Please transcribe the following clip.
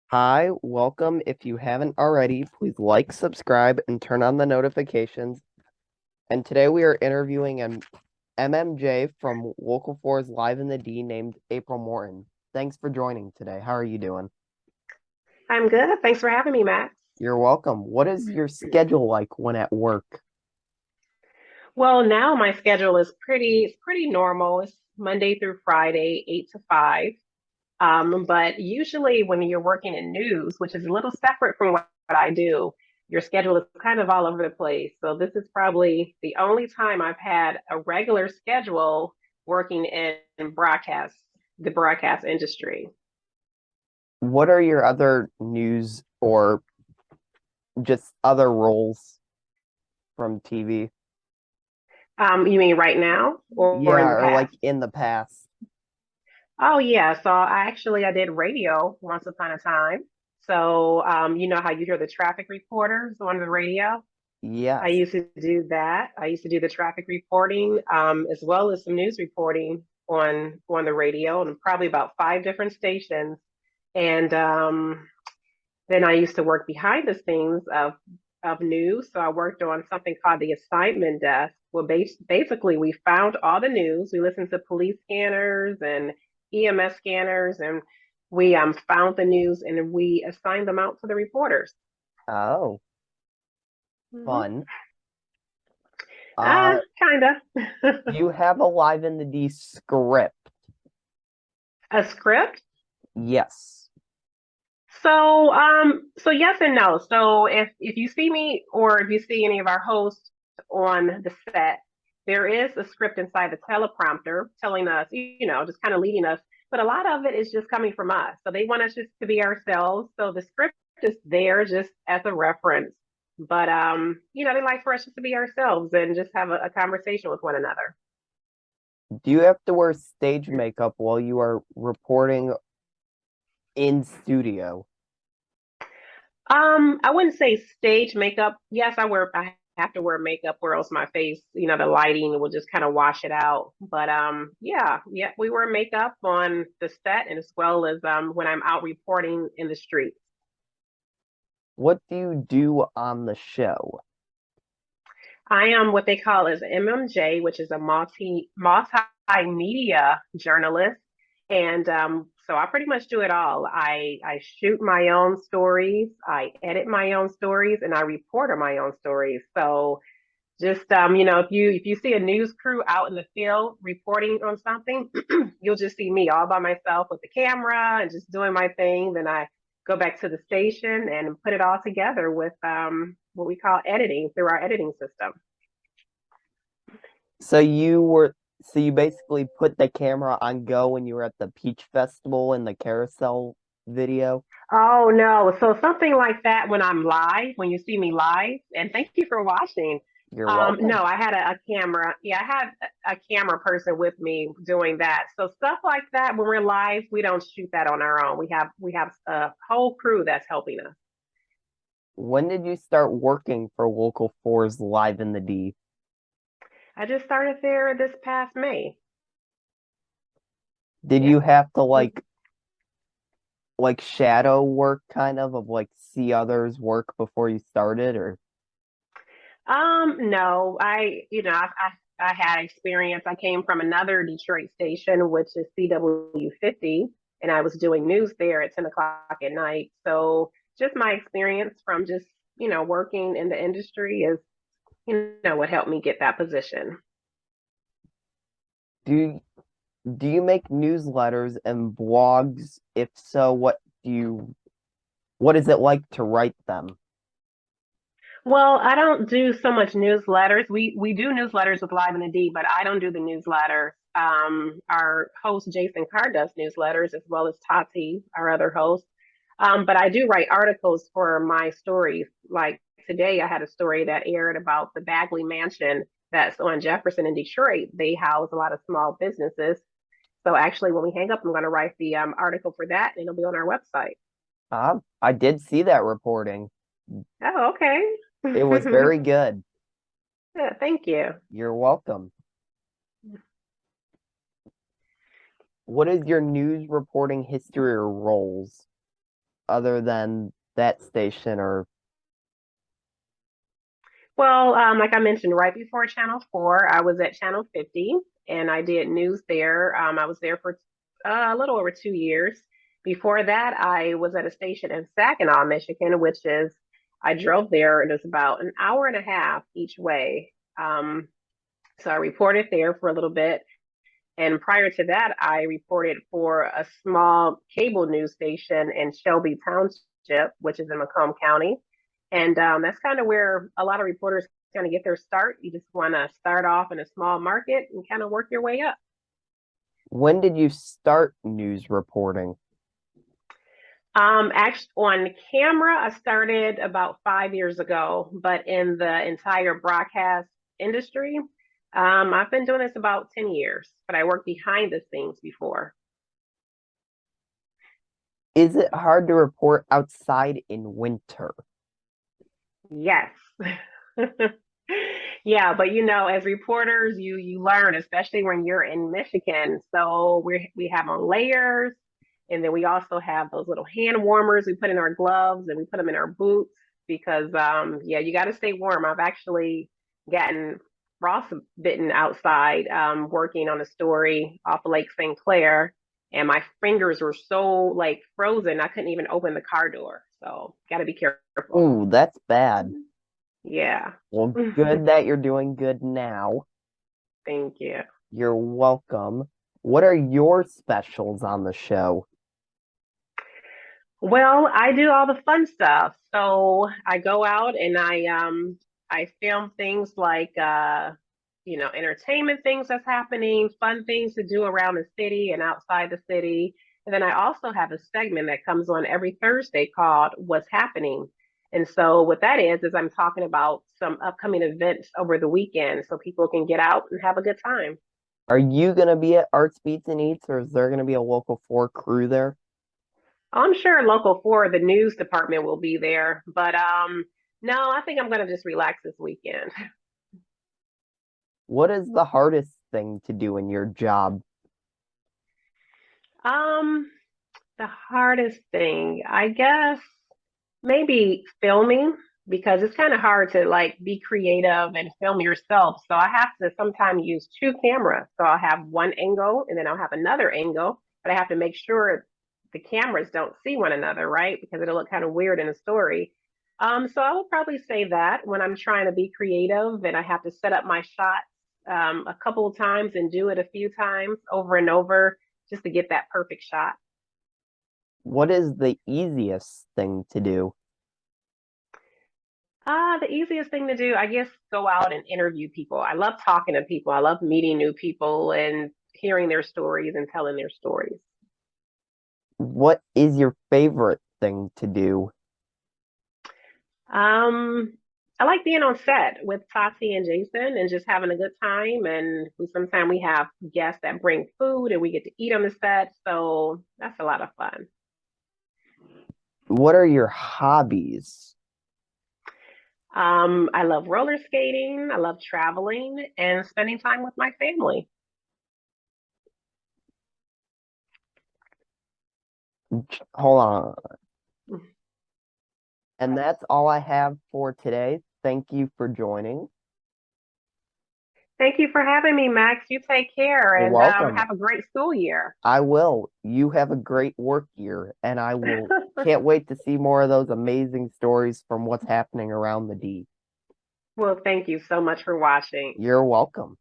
Hi, welcome. If you haven't already, please like, subscribe, and turn on the notifications. And today we are interviewing an MMJ from Local 4's Live in the D named April Morton. Thanks for joining today. How are you doing? I'm good. Thanks for having me, Matt. You're welcome. What is your schedule like when at work? Well, now my schedule is pretty normal. It's Monday through Friday, 8 to 5. But usually when you're working in news, which is a little separate from what I do, your schedule is kind of all over the place. So this is probably the only time I've had a regular schedule working in the broadcast industry. What are your other news or just other roles from TV? You mean right now or Yeah, in the or like past? in the past. Oh yeah, so I did radio once upon a time. So you know how you hear the traffic reporters on the radio? I Yes. used to do that. I used to do the traffic reporting, as well as some news reporting on the radio, and probably about five different stations. And then I used to work behind the scenes of news. So I worked on something called the assignment desk. Well, basically, we found all the news. We listened to police scanners and EMS scanners, and we found the news and we assigned them out to the reporters. Oh, Hmm. fun. Uh, Kinda. you have a Live in the D script. A script. Yes. So yes and no. So if you see me or if you see any of our hosts on the set, there is a script inside the teleprompter telling us, just kind of leading us. But a lot of it is just coming from us. So they want us just to be ourselves. So the script is there just as a reference. But they like for us just to be ourselves and just have a conversation with one another. Do you have to wear stage makeup while you are reporting in studio? I wouldn't say stage makeup. Yes, I have to wear makeup or else my face, the lighting will just kind of wash it out. But yeah, we wear makeup on the set and as well as when I'm out reporting in the street. What do you do on the show? I am what they call as MMJ, which is a multimedia journalist, and so I pretty much do it all. I shoot my own stories, I edit my own stories, and I report on my own stories. So just if you see a news crew out in the field reporting on something, you'll just see me all by myself with the camera and just doing my thing. Then I go back to the station and put it all together with what we call editing through our editing system. So you basically put the camera on go when you were at the Peach Festival in the Carousel video? Oh no. So something like that when I'm live, when you see me live, and thank you for watching. You're welcome. No, I had a camera. Yeah, I had a camera person with me doing that. So stuff like that when we're live, we don't shoot that on our own. We have a whole crew that's helping us. When did you start working for Local 4's Live in the D? I just started there this past May. Did Yeah. you have to like shadow work kind of like see others work before you started or No, I had experience. I came from another Detroit station, which is CW50, and I was doing news there at 10 o'clock at night. So just my experience from just, working in the industry is, what helped me get that position. do you do you make newsletters and blogs? If so, what is it like to write them? Well, I don't do so much newsletters. We do newsletters with Live in the D, but I don't do the newsletters. Our host Jason Carr does newsletters as well as Tati, our other host. But I do write articles for my stories. Like today, I had a story that aired about the Bagley Mansion that's on Jefferson in Detroit. They house a lot of small businesses. So actually, when we hang up, I'm going to write the article for that, and it'll be on our website. I did see that reporting. Oh, It was okay. very good. Yeah, thank you. You're welcome. What is your news reporting history or roles? other than that station? Or Well, like I mentioned, right before Channel 4, I was at Channel 50 and I did news there. I was there for a little over 2 years. Before that, I was at a station in Saginaw, Michigan, which is, I drove there and it's about an hour and a half each way. So I reported there for a little bit. And prior to that, I reported for a small cable news station in Shelby Township, which is in Macomb County. And that's kind of where a lot of reporters kind of get their start. You just want to start off in a small market and kind of work your way up. when did you start news reporting? Actually, on camera, I started about 5 years ago, but in the entire broadcast industry, I've been doing this about 10 years, but I worked behind the scenes before. Is it hard to report outside in winter? Yes. Yeah, but as reporters, you learn, especially when you're in Michigan. So we have on layers, and then we also have those little hand warmers we put in our gloves and we put them in our boots because yeah, you got to stay warm. I've actually gotten frostbitten outside working on a story off of Lake St. Clair, and my fingers were so like frozen I couldn't even open the car door. So got to be careful. Ooh, that's bad. Yeah. Well, good that you're doing good now. Thank you. You're welcome. What are your specials on the show? Well, I do all the fun stuff. So I go out and I film things like entertainment things that's happening, fun things to do around the city and outside the city. And then I also have a segment that comes on every Thursday called What's Happening. And so what that is I'm talking about some upcoming events over the weekend so people can get out and have a good time. Are you gonna be at Arts Beats and Eats, or is there gonna be a local 4 crew there? I'm sure local four, the news department will be there, but no, I think I'm gonna just relax this weekend. What is the hardest thing to do in your job? Um, the hardest thing, I guess, maybe filming because it's kind of hard to like be creative and film yourself. So I have to sometimes use two cameras. So I'll have one angle and then I'll have another angle, but I have to make sure the cameras don't see one another, right? Because it'll look kind of weird in a story. So I would probably say that when I'm trying to be creative and I have to set up my shots a couple of times and do it a few times over and over just to get that perfect shot. What is the easiest thing to do? The easiest thing to do, I guess, go out and interview people. I love talking to people. I love meeting new people and hearing their stories and telling their stories. What is your favorite thing to do? Um, I like being on set with Tati and Jason and just having a good time. And sometimes we have guests that bring food and we get to eat on the set. So that's a lot of fun. What are your hobbies? I love roller skating. I love traveling and spending time with my family. Hold on. And that's all I have for today. Thank you for joining. Thank you for having me, Max. You take care You're and welcome. have a great school year. I will. You have a great work year, and I will can't wait to see more of those amazing stories from what's happening around the D. Well, thank you so much for watching. You're welcome.